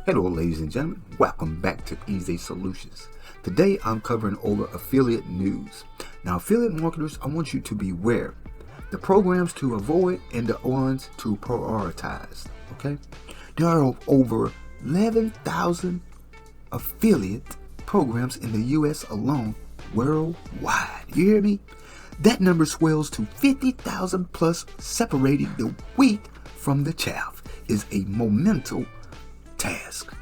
Hello ladies and gentlemen, welcome back to Easy Solutions. Today I'm covering over affiliate news. Now affiliate marketers, I want you to beware the programs to avoid and the ones to prioritize. Okay, there are over 11,000 affiliate programs in the US alone worldwide. You hear me? That number swells to 50,000 plus. Separating the wheat from the chaff is a monumental task.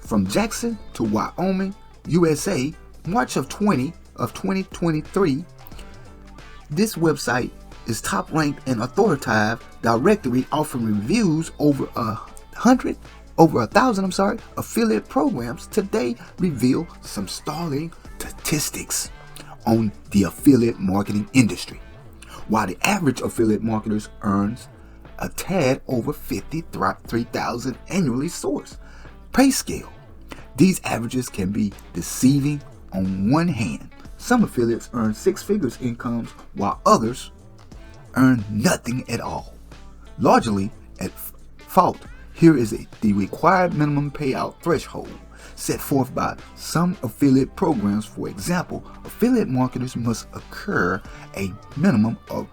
From Jackson to Wyoming, USA, March of 2023, this website is top ranked and authoritative directory offering reviews over a thousand affiliate programs. Today reveal some startling statistics on the affiliate marketing industry. While the average affiliate marketers earns a tad over 53,000 annually source pay scale, these averages can be deceiving. On one hand, some affiliates earn six figures incomes while others earn nothing at all. Largely at fault here is the required minimum payout threshold set forth by some affiliate programs. For example, affiliate marketers must incur a minimum of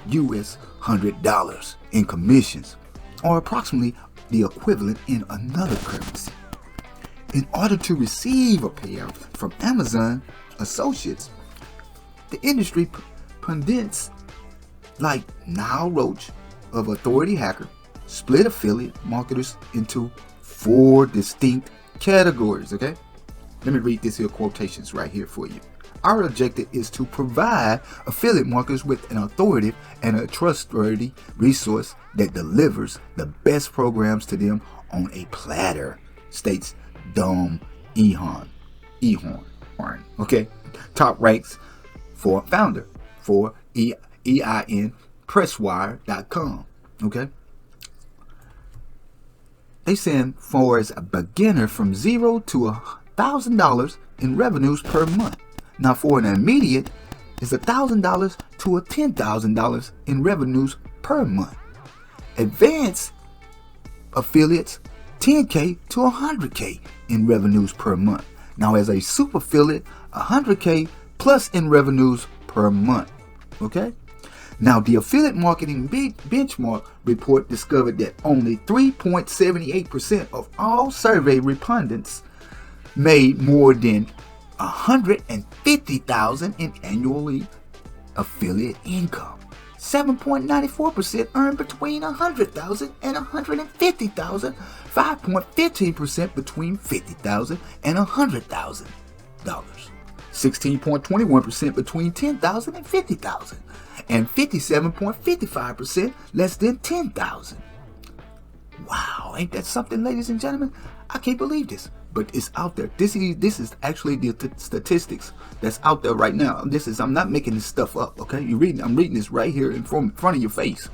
US $100 in commissions, or approximately the equivalent in another currency, in order to receive a payout from Amazon associates. The industry pundits like Niall Roach of Authority Hacker split affiliate marketers into four distinct categories. Okay, let me read this here quotations right here for you. Our objective is to provide affiliate marketers with an authoritative and a trustworthy resource that delivers the best programs to them on a platter, states Dom Ehorn. Okay, top ranks for founder for EIN Presswire.com. Okay, they saying for as a beginner from $0 to $1,000 in revenues per month. Now for an immediate is $1,000 to $10,000 in revenues per month. Advanced affiliates $10K to $100K in revenues per month. Now as a super affiliate, $100K plus in revenues per month. Okay. Now the affiliate marketing benchmark report discovered that only 3.78% of all survey respondents made more than $150,000 in annually affiliate income. 7.94% earned between $100,000 and $150,000. 5.15% between $50,000 and $100,000. 16.21% between $10,000 and $50,000, and 57.55% less than $10,000. Wow, ain't that something, ladies and gentlemen? I can't believe this, but it's out there. This is actually the statistics that's out there right now. I'm not making this stuff up. Okay, I'm reading this right here in front of your face.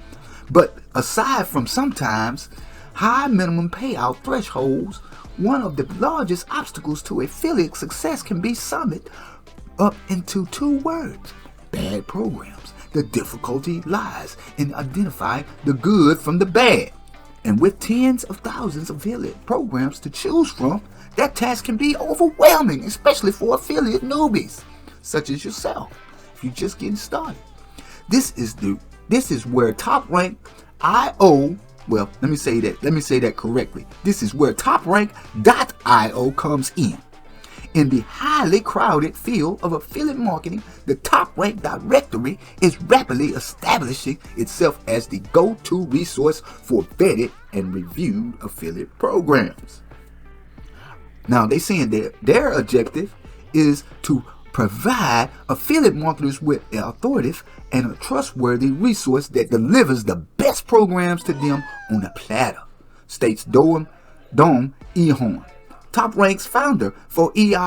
But aside from sometimes high minimum payout thresholds, one of the largest obstacles to affiliate success can be summed up into two words: bad programs. The difficulty lies in identifying the good from the bad. And with tens of thousands of affiliate programs to choose from, that task can be overwhelming, especially for affiliate newbies, such as yourself, if you're just getting started. This is where top rank IO, well, let me say that correctly. This is where TopRank.io comes in. In the highly crowded field of affiliate marketing, the Top Rank directory is rapidly establishing itself as the go-to resource for vetted and reviewed affiliate programs. Now, they're saying that their objective is to provide affiliate marketers with an authoritative and a trustworthy resource that delivers the best programs to them on a platter, states Dom Ehorn, Top Rank's founder for EIN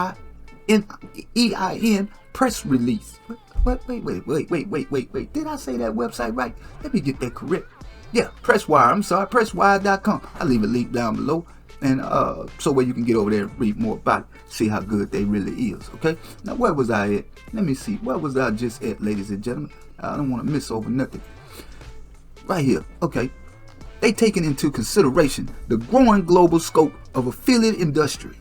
press release. Wait. Did I say that website right? Let me get that correct. Yeah, Presswire.com. I'll leave a link down below. And so where you can get over there and read more about it, see how good they really is. Okay, now where was I at? Let me see, where was I just at, ladies and gentlemen? I don't want to miss over nothing. Right here. Okay, they taken into consideration the growing global scope of affiliate industry.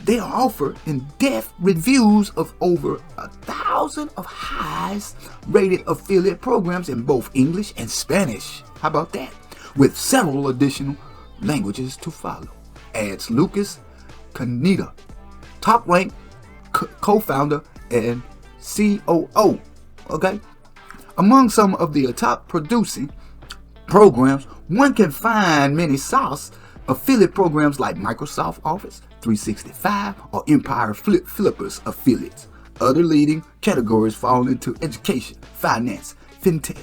They are offered in-depth reviews of over 1,000 of highest rated affiliate programs in both English and Spanish. How about that? With several additional languages to follow, adds Lucas Caneda, top-ranked co-founder and COO. Okay? Among some of the top producing programs, one can find many SaaS affiliate programs like Microsoft Office 365 or Empire Flippers affiliates. Other leading categories fall into education, finance, fintech,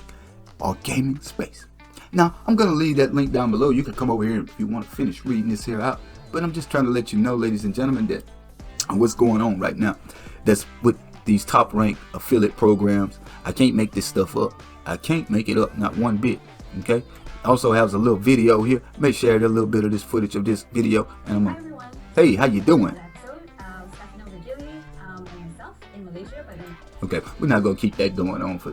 or gaming space. Now, I'm going to leave that link down below. You can come over here if you want to finish reading this here out. But I'm just trying to let you know, ladies and gentlemen, that what's going on right now. That's with these top-ranked affiliate programs. I can't make this stuff up. I can't make it up, not one bit. Okay? Also has a little video here. May share a little bit of this footage of this video. And I'm everyone. Hey, how you doing? Okay, we're not gonna keep that going on for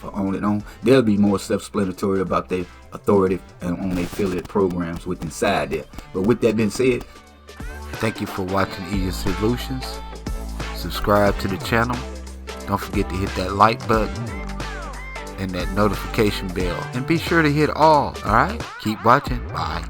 on and on. There'll be more self-explanatory about their authority and on their affiliate programs with inside there. But with that being said, thank you for watching Easy Solutions. Subscribe to the channel. Don't forget to hit that like button and that notification bell, and be sure to hit all. Alright, keep watching. Bye.